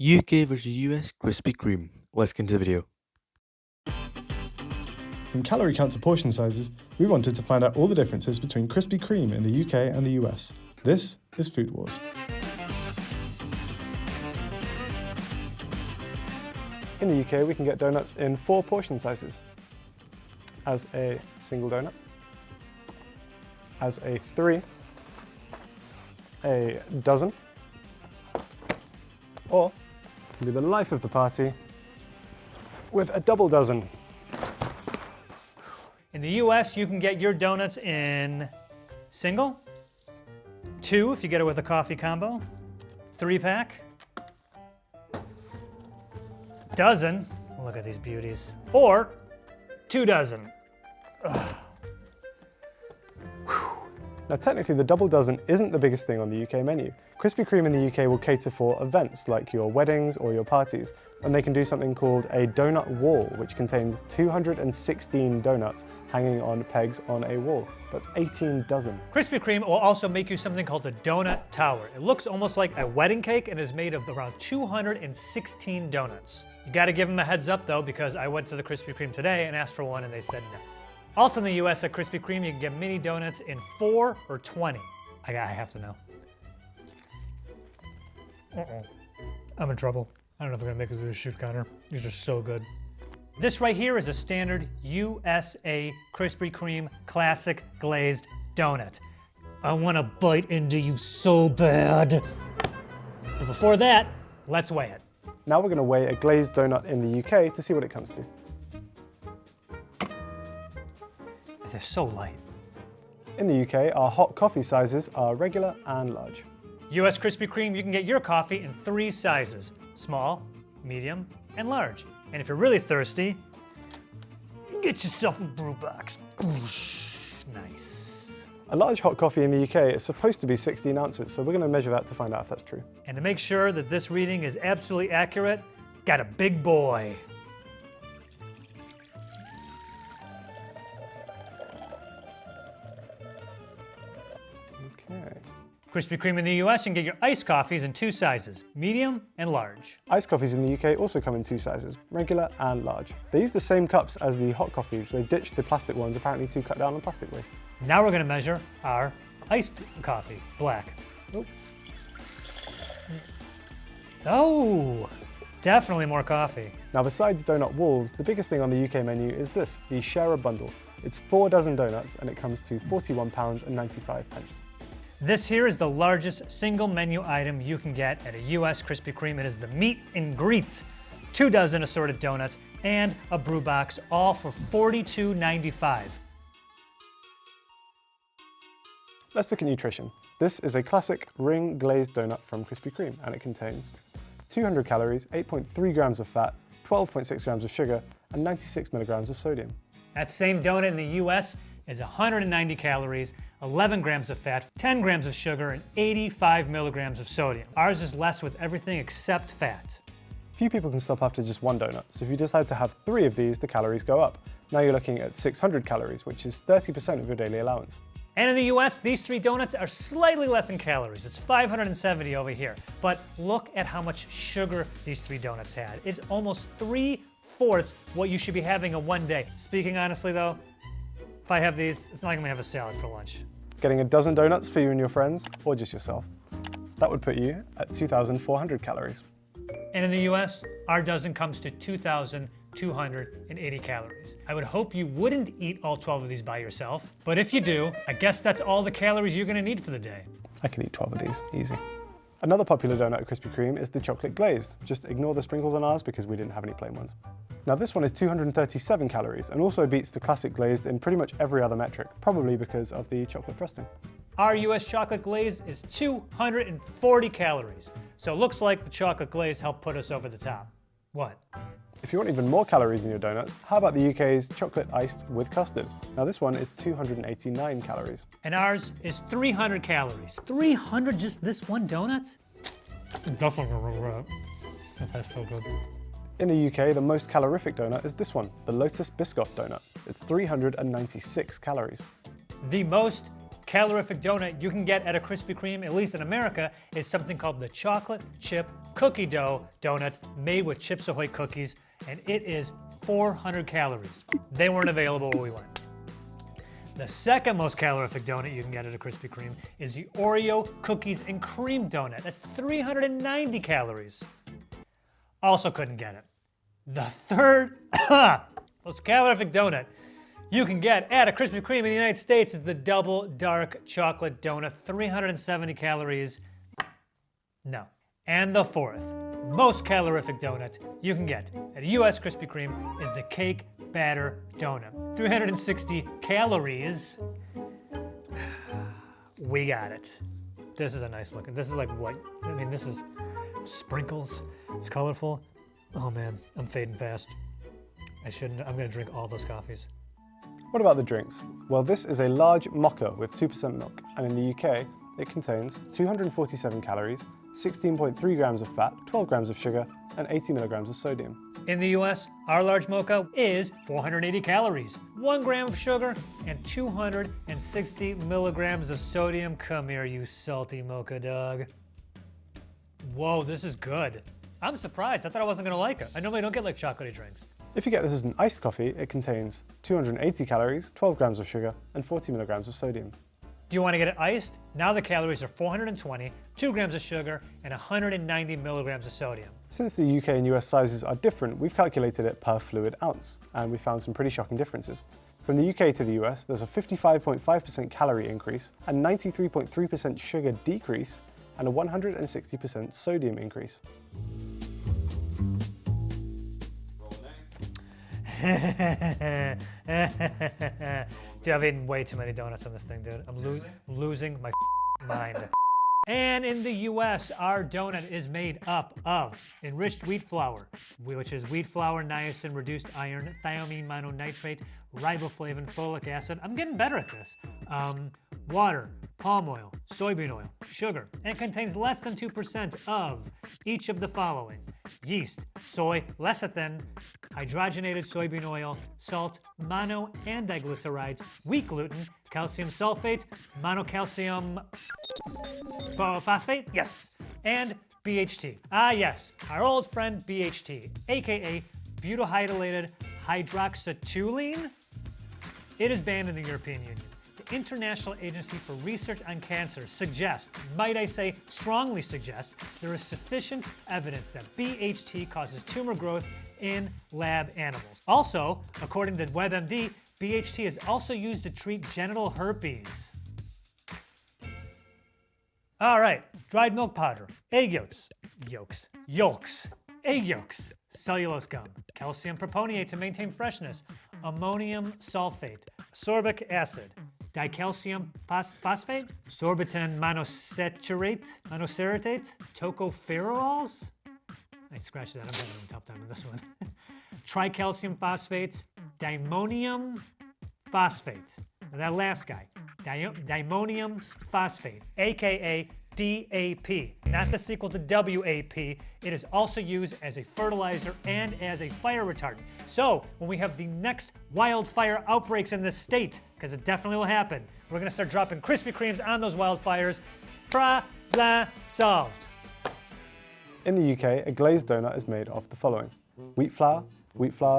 UK versus US Krispy Kreme. Let's get into the video. From calorie count to portion sizes, we wanted to find out all the differences between Krispy Kreme in the UK and the US. This is Food Wars. In the UK, we can get donuts in 4 portion sizes. As a single donut, as a 3, a dozen, or can be the life of the party with a double dozen. In the US, you can get your donuts in single, 2 if you get it with a coffee combo, 3-pack, dozen, look at these beauties, or 2 dozen. Ugh. Now technically the double dozen isn't the biggest thing on the UK menu. Krispy Kreme in the UK will cater for events like your weddings or your parties, and they can do something called a donut wall, which contains 216 donuts hanging on pegs on a wall. That's 18 dozen. Krispy Kreme will also make you something called the donut tower. It looks almost like a wedding cake and is made of around 216 donuts. You gotta give them a heads up though, because I went to the Krispy Kreme today and asked for one and they said no. Also in the US at Krispy Kreme, you can get mini donuts in 4 or 20. I have to know. I'm in trouble. I don't know if I'm gonna make it through the shoot counter. These are so good. This right here is a standard USA Krispy Kreme classic glazed donut. I wanna bite into you so bad. But before that, let's weigh it. Now we're going to weigh a glazed donut in the UK to see what it comes to. They're so light. In the UK, our hot coffee sizes are regular and large. US Krispy Kreme, you can get your coffee in 3 sizes: small, medium, and large. And if you're really thirsty, get yourself a brew box. Nice. A large hot coffee in the UK is supposed to be 16 ounces, so we're going to measure that to find out if that's true. And to make sure that this reading is absolutely accurate, got a big boy. Okay. Krispy Kreme in the US, you can get your iced coffees in 2 sizes, medium and large. Iced coffees in the UK also come in 2 sizes, regular and large. They use the same cups as the hot coffees. They ditched the plastic ones apparently to cut down on plastic waste. Now we're going to measure our iced coffee, black. Oh, definitely more coffee. Now besides donut walls, the biggest thing on the UK menu is this, the Share a Bundle. It's 4 dozen donuts and it comes to £41.95. This here is the largest single menu item you can get at a US Krispy Kreme. It is the meet and greet. 2 dozen assorted donuts and a brew box, all for $42.95. Let's look at nutrition. This is a classic ring glazed donut from Krispy Kreme and it contains 200 calories, 8.3 grams of fat, 12.6 grams of sugar, and 96 milligrams of sodium. That same donut in the US is 190 calories, 11 grams of fat, 10 grams of sugar, and 85 milligrams of sodium. Ours is less with everything except fat. Few people can stop after just 1 donut, so if you decide to have 3 of these, the calories go up. Now you're looking at 600 calories, which is 30% of your daily allowance. And in the US, these 3 donuts are slightly less in calories. It's 570 over here. But look at how much sugar these 3 donuts had. It's almost 3/4 what you should be having in one day. Speaking honestly though, if I have these, it's not like I'm gonna have a salad for lunch. Getting a dozen donuts for you and your friends, or just yourself, that would put you at 2,400 calories. And in the US, our dozen comes to 2,280 calories. I would hope you wouldn't eat all 12 of these by yourself, but if you do, I guess that's all the calories you're gonna need for the day. I can eat 12 of these, easy. Another popular donut at Krispy Kreme is the chocolate glazed. Just ignore the sprinkles on ours because we didn't have any plain ones. Now this one is 237 calories and also beats the classic glazed in pretty much every other metric, probably because of the chocolate frosting. Our US chocolate glaze is 240 calories, so it looks like the chocolate glaze helped put us over the top. What? If you want even more calories in your donuts, how about the UK's chocolate iced with custard? Now this one is 289 calories. And ours is 300 calories. 300 just this one donut? Definitely gonna regret it. That tastes so good. In the UK, the most calorific donut is this one, the Lotus Biscoff donut. It's 396 calories. The most calorific donut you can get at a Krispy Kreme, at least in America, is something called the chocolate chip cookie dough donut made with Chips Ahoy cookies, and it is 400 calories. They weren't available where we went. The second most calorific donut you can get at a Krispy Kreme is the Oreo cookies and cream donut. That's 390 calories. Also couldn't get it. The third most calorific donut you can get at a Krispy Kreme in the United States is the double dark chocolate donut, 370 calories. No. And the fourth most calorific donut you can get at a US Krispy Kreme is the cake batter donut, 360 calories. We got it. This is a nice looking. This is like what? I mean, this is sprinkles. It's colorful. Oh man, I'm fading fast. I shouldn't. I'm gonna drink all those coffees. What about the drinks? Well, this is a large mocha with 2% milk, and in the UK, it contains 247 calories, 16.3 grams of fat, 12 grams of sugar, and 80 milligrams of sodium. In the US, our large mocha is 480 calories, 1 gram of sugar, and 260 milligrams of sodium. Come here, you salty mocha dog. Whoa, this is good. I'm surprised. I thought I wasn't gonna like it. I normally don't get like chocolatey drinks. If you get this as an iced coffee, it contains 280 calories, 12 grams of sugar, and 40 milligrams of sodium. Do you want to get it iced? Now the calories are 420, 2 grams of sugar, and 190 milligrams of sodium. Since the UK and US sizes are different, we've calculated it per fluid ounce, and we found some pretty shocking differences. From the UK to the US, there's a 55.5% calorie increase, a 93.3% sugar decrease, and a 160% sodium increase. Dude, I've eaten way too many donuts on this thing, dude. I'm losing my mind. And in the US, our donut is made up of enriched wheat flour, which is wheat flour, niacin, reduced iron, thiamine mononitrate, riboflavin, folic acid. I'm getting better at this. Water, palm oil, soybean oil, sugar, and contains less than 2% of each of the following: yeast, soy, lecithin, hydrogenated soybean oil, salt, mono and diglycerides, wheat gluten, calcium sulfate, monocalcium phosphate, yes, and BHT. Ah yes, our old friend BHT, aka butylated hydroxytoluene. It is banned in the European Union. The International Agency for Research on Cancer suggests, might I say strongly suggests, there is sufficient evidence that BHT causes tumor growth in lab animals. Also, according to WebMD, BHT is also used to treat genital herpes. All right, dried milk powder, egg yolks, egg yolks, cellulose gum, calcium propionate to maintain freshness, ammonium sulfate, sorbic acid, dicalcium phosphate, sorbitan monocerate, tocopherols. I scratched that. I'm having a tough time with this one. Tricalcium phosphate, dimonium phosphate. Now that last guy, dimonium phosphate, aka DAP, not the sequel to WAP. It is also used as a fertilizer and as a fire retardant. So when we have the next wildfire outbreaks in this state, because it definitely will happen, we're gonna start dropping Krispy Kremes on those wildfires. Problem solved. In the UK, a glazed donut is made of the following: wheat flour,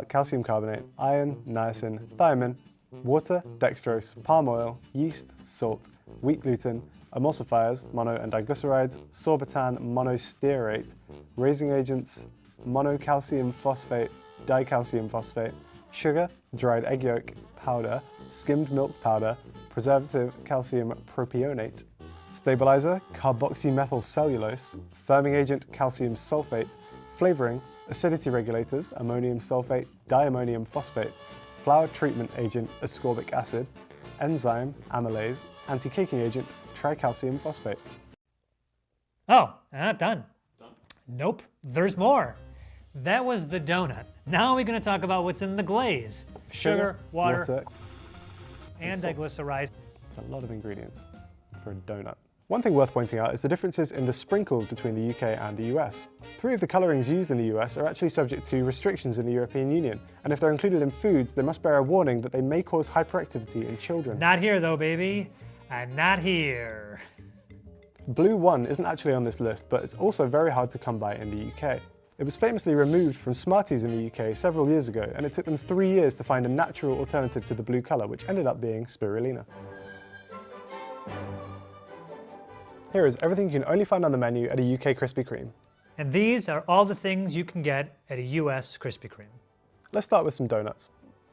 calcium carbonate, iron, niacin, thiamine, water, dextrose, palm oil, yeast, salt, wheat gluten, emulsifiers, mono and diglycerides, sorbitan monostearate, raising agents, monocalcium phosphate, dicalcium phosphate, sugar, dried egg yolk powder, skimmed milk powder, preservative calcium propionate, stabilizer, carboxymethylcellulose, firming agent, calcium sulfate, flavoring, acidity regulators, ammonium sulfate, diammonium phosphate, flour treatment agent, ascorbic acid, enzyme, amylase, anti-caking agent, tricalcium phosphate. Oh, done. Nope, there's more. That was the donut. Now we're gonna talk about what's in the glaze. Sugar, water, and diglycerides. It's a lot of ingredients for a donut. One thing worth pointing out is the differences in the sprinkles between the UK and the US. 3 of the colorings used in the US are actually subject to restrictions in the European Union, and if they're included in foods, they must bear a warning that they may cause hyperactivity in children. Not here though, baby. Not here. Blue 1 isn't actually on this list, but it's also very hard to come by in the UK. It was famously removed from Smarties in the UK several years ago, and it took them 3 years to find a natural alternative to the blue colour, which ended up being spirulina. Here is everything you can only find on the menu at a UK Krispy Kreme. And these are all the things you can get at a US Krispy Kreme. Let's start with some donuts.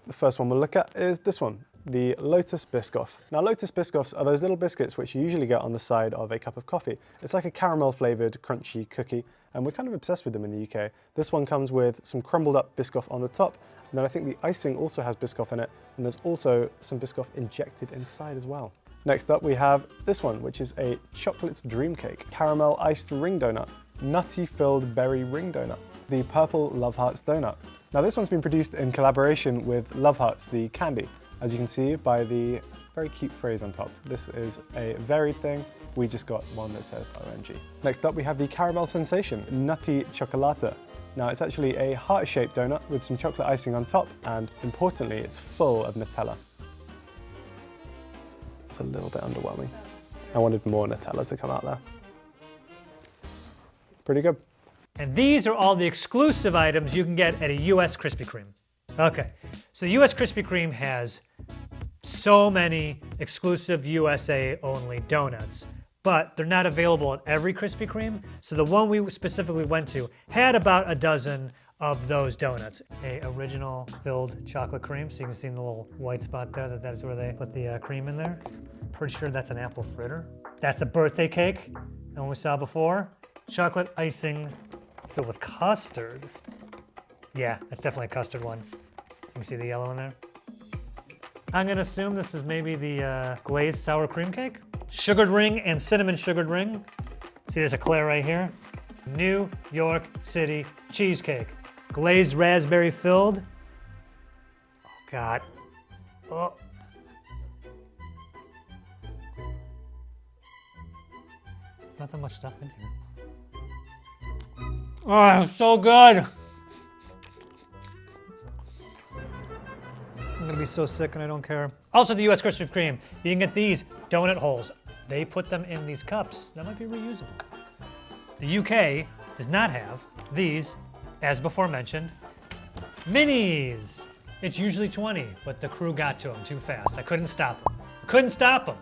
The first one we'll look at is this one, the Lotus Biscoff. Now, Lotus Biscoffs are those little biscuits which you usually get on the side of a cup of coffee. It's like a caramel flavoured, crunchy cookie, and we're kind of obsessed with them in the UK. This one comes with some crumbled up Biscoff on the top, and then I think the icing also has Biscoff in it, and there's also some Biscoff injected inside as well. Next up we have this one, which is a chocolate dream cake, caramel iced ring donut, nutty filled berry ring donut, the purple Love Hearts donut. Now this one's been produced in collaboration with Love Hearts, the candy, as you can see by the very cute phrase on top. This is a varied thing. We just got one that says OMG. Next up we have the caramel sensation, nutty chocolata. Now it's actually a heart-shaped donut with some chocolate icing on top, and importantly it's full of Nutella. It's a little bit underwhelming. I wanted more Nutella to come out there. Pretty good. And these are all the exclusive items you can get at a US Krispy Kreme. Okay, so the US Krispy Kreme has so many exclusive USA only donuts, but they're not available at every Krispy Kreme. So the one we specifically went to had about a dozen of those donuts. A original filled chocolate cream, so you can see in the little white spot there that is where they put the cream in there. Pretty sure that's an apple fritter. That's a birthday cake, the one we saw before. Chocolate icing filled with custard. Yeah, that's definitely a custard one. You can see the yellow in there. I'm gonna assume this is maybe the glazed sour cream cake. Sugared ring and cinnamon sugared ring. See, there's eclair right here. New York City cheesecake. Glazed raspberry filled. Oh, God. Oh. There's not that much stuff in here. Oh, it's so good. I'm gonna be so sick and I don't care. Also, the US Krispy Kreme, you can get these donut holes. They put them in these cups. That might be reusable. The UK does not have these, as before mentioned, minis. It's usually 20, but the crew got to them too fast. I couldn't stop them.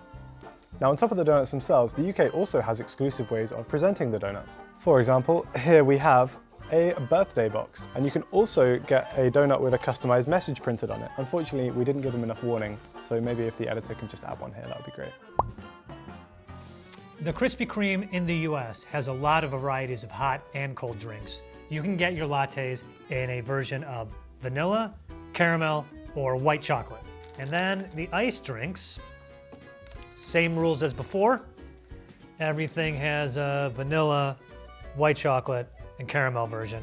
Now, on top of the donuts themselves, the UK also has exclusive ways of presenting the donuts. For example, here we have a birthday box, and you can also get a donut with a customized message printed on it. Unfortunately, we didn't give them enough warning, so maybe if the editor can just add one here, that would be great. The Krispy Kreme in the US has a lot of varieties of hot and cold drinks. You can get your lattes in a version of vanilla, caramel, or white chocolate. And then the iced drinks, same rules as before. Everything has a vanilla, white chocolate, and caramel version.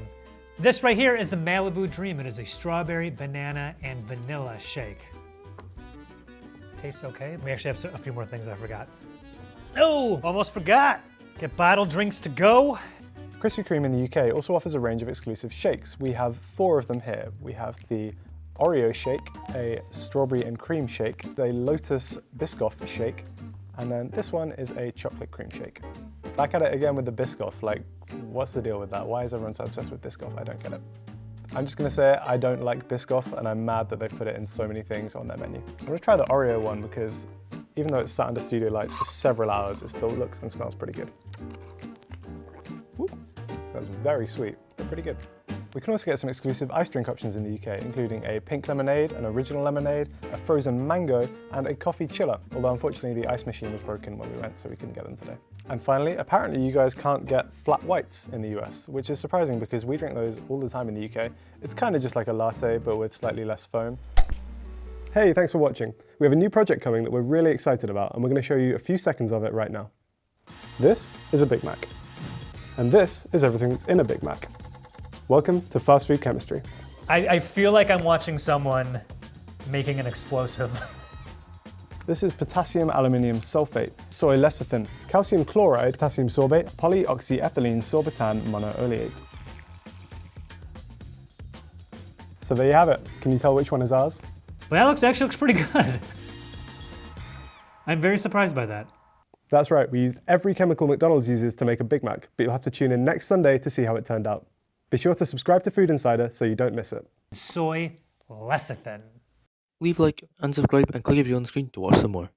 This right here is the Malibu Dream. It is a strawberry, banana, and vanilla shake. Tastes okay. We actually have a few more things I forgot. Oh, almost forgot. Get bottled drinks to go. Krispy Kreme in the UK also offers a range of exclusive shakes. We have 4 of them here. We have the Oreo shake, a strawberry and cream shake, a Lotus Biscoff shake, and then this one is a chocolate cream shake. Back at it again with the Biscoff. Like, what's the deal with that? Why is everyone so obsessed with Biscoff? I don't get it. I'm just gonna say I don't like Biscoff, and I'm mad that they've put it in so many things on their menu. I'm gonna try the Oreo one because even though it's sat under studio lights for several hours, it still looks and smells pretty good. Woo. That was very sweet, but pretty good. We can also get some exclusive ice drink options in the UK, including a pink lemonade, an original lemonade, a frozen mango, and a coffee chiller, although unfortunately the ice machine was broken when we went, so we couldn't get them today. And finally, apparently you guys can't get flat whites in the US, which is surprising because we drink those all the time in the UK. It's kind of just like a latte, but with slightly less foam. Hey, thanks for watching. We have a new project coming that we're really excited about, and we're going to show you a few seconds of it right now. This is a Big Mac. And this is everything that's in a Big Mac. Welcome to Fast Food Chemistry. I feel like I'm watching someone making an explosive. This is potassium aluminium sulfate, soy lecithin, calcium chloride, potassium sorbate, polyoxyethylene sorbitan monooleate. So there you have it. Can you tell which one is ours? Well, that actually looks pretty good. I'm very surprised by that. That's right, we used every chemical McDonald's uses to make a Big Mac, but you'll have to tune in next Sunday to see how it turned out. Be sure to subscribe to Food Insider so you don't miss it. Soy lecithin. Leave a like and subscribe and click a video on the screen to watch some more.